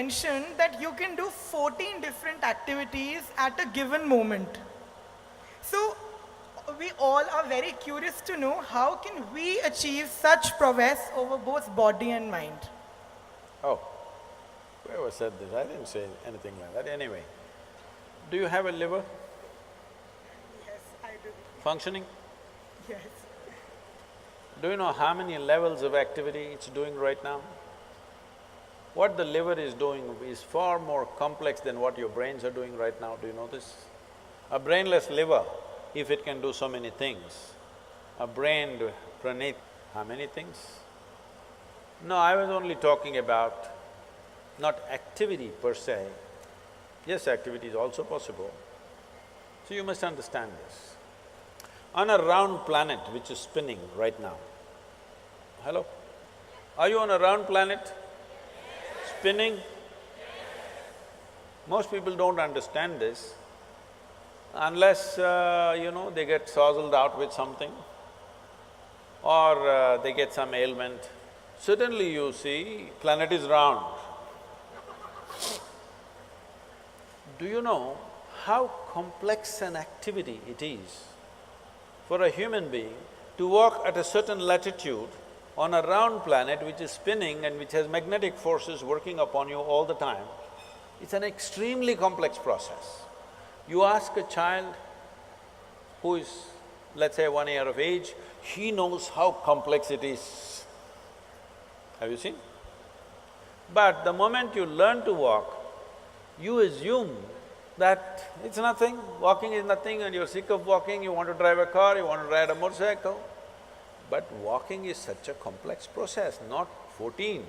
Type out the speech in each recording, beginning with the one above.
mentioned that you can do 14 different activities at a given moment. So we all are very curious to know how can we achieve such prowess over both body and mind. Oh, whoever said this, I didn't say anything like that. Anyway, do you have a liver Yes, I do. functioning? Yes. Do you know how many levels of activity it's doing right now? What the liver is doing is far more complex than what your brains are doing right now, do you know this? A brainless liver, if it can do so many things, a brained Praneeth, how many things? No, I was only talking about not activity per se. Yes, activity is also possible. So you must understand this. On a round planet which is spinning right now, hello? Are you on a round planet? Spinning? Most people don't understand this unless, they get sozzled out with something or they get some ailment. Suddenly you see, planet is round. Do you know how complex an activity it is for a human being to walk at a certain latitude on a round planet which is spinning and which has magnetic forces working upon you all the time? It's an extremely complex process. You ask a child who is, let's say, 1 year of age, he knows how complex it is. Have you seen? But the moment you learn to walk, you assume that it's nothing, walking is nothing and you're sick of walking, you want to drive a car, you want to ride a motorcycle. But walking is such a complex process, not 14.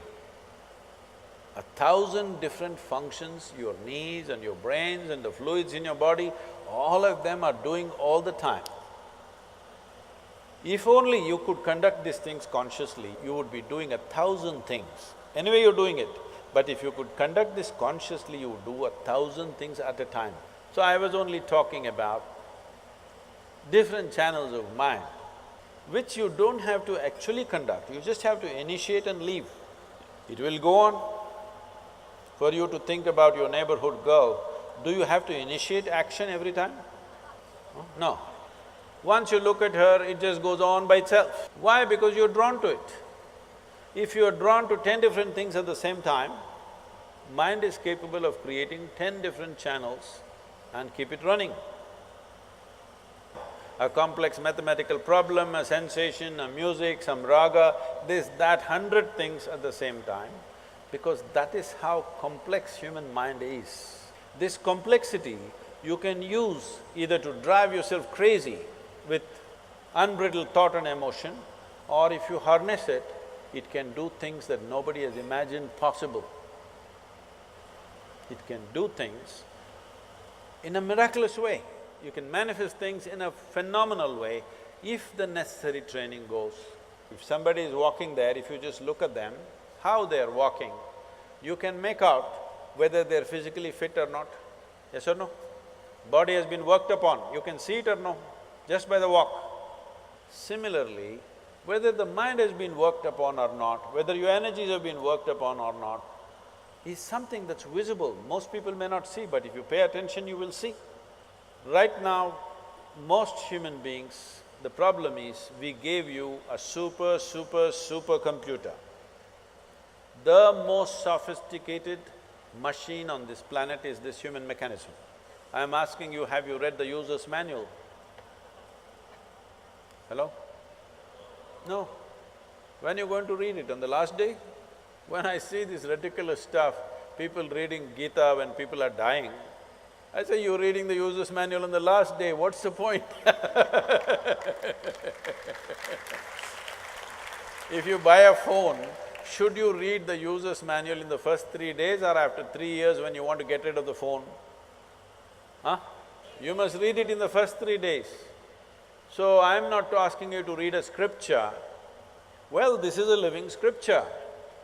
1,000 different functions, your knees and your brains and the fluids in your body, all of them are doing all the time. If only you could conduct these things consciously, you would be doing 1,000 things. Anyway, you're doing it. But if you could conduct this consciously, you would do 1,000 things at a time. So I was only talking about different channels of mind, which you don't have to actually conduct, you just have to initiate and leave. It will go on. For you to think about your neighborhood girl, do you have to initiate action every time? No. Once you look at her, it just goes on by itself. Why? Because you're drawn to it. If you're drawn to 10 different things at the same time, mind is capable of creating 10 different channels and keep it running. A complex mathematical problem, a sensation, a music, some raga, this, that, 100 things at the same time, because that is how complex human mind is. This complexity you can use either to drive yourself crazy with unbridled thought and emotion, or if you harness it, it can do things that nobody has imagined possible. It can do things in a miraculous way. You can manifest things in a phenomenal way if the necessary training goes. If somebody is walking there, if you just look at them, how they're walking, you can make out whether they're physically fit or not. Yes or no? Body has been worked upon, you can see it or no, just by the walk. Similarly, whether the mind has been worked upon or not, whether your energies have been worked upon or not, is something that's visible. Most people may not see, but if you pay attention, you will see. Right now, most human beings, the problem is we gave you a super computer. The most sophisticated machine on this planet is this human mechanism. I am asking you, have you read the user's manual? Hello? No. When are you going to read it? On the last day? When I see this ridiculous stuff, people reading Gita when people are dying, I say, you're reading the user's manual on the last day, what's the point? If you buy a phone, should you read the user's manual in the first 3 days or after 3 years when you want to get rid of the phone? Huh? You must read it in the first 3 days. So I'm not asking you to read a scripture. Well, this is a living scripture.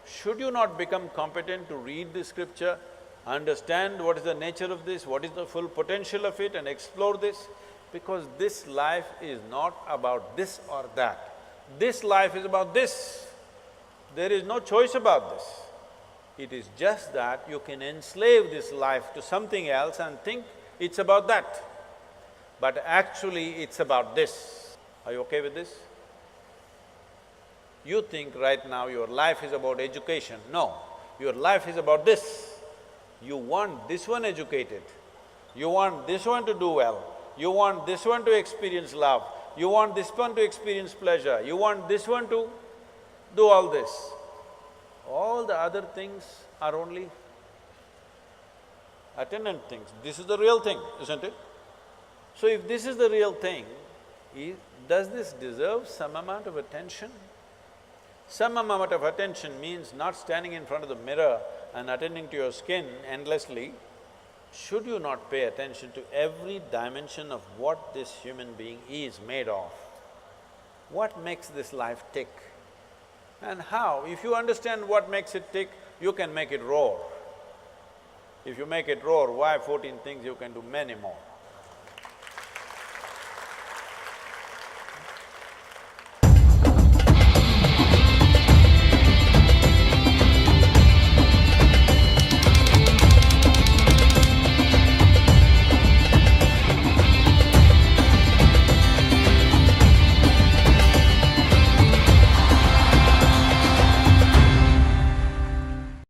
Should you not become competent to read this scripture, understand what is the nature of this, what is the full potential of it and explore this? Because this life is not about this or that. This life is about this. There is no choice about this. It is just that you can enslave this life to something else and think it's about that. But actually it's about this. Are you okay with this? You think right now your life is about education. No, your life is about this. You want this one educated, you want this one to do well, you want this one to experience love, you want this one to experience pleasure, you want this one to do all this. All the other things are only attendant things. This is the real thing, isn't it? So if this is the real thing, does this deserve some amount of attention? Some amount of attention means not standing in front of the mirror and attending to your skin endlessly. Should you not pay attention to every dimension of what this human being is made of? What makes this life tick? And how? If you understand what makes it tick, you can make it roar. If you make it roar, why 14 things, you can do many more.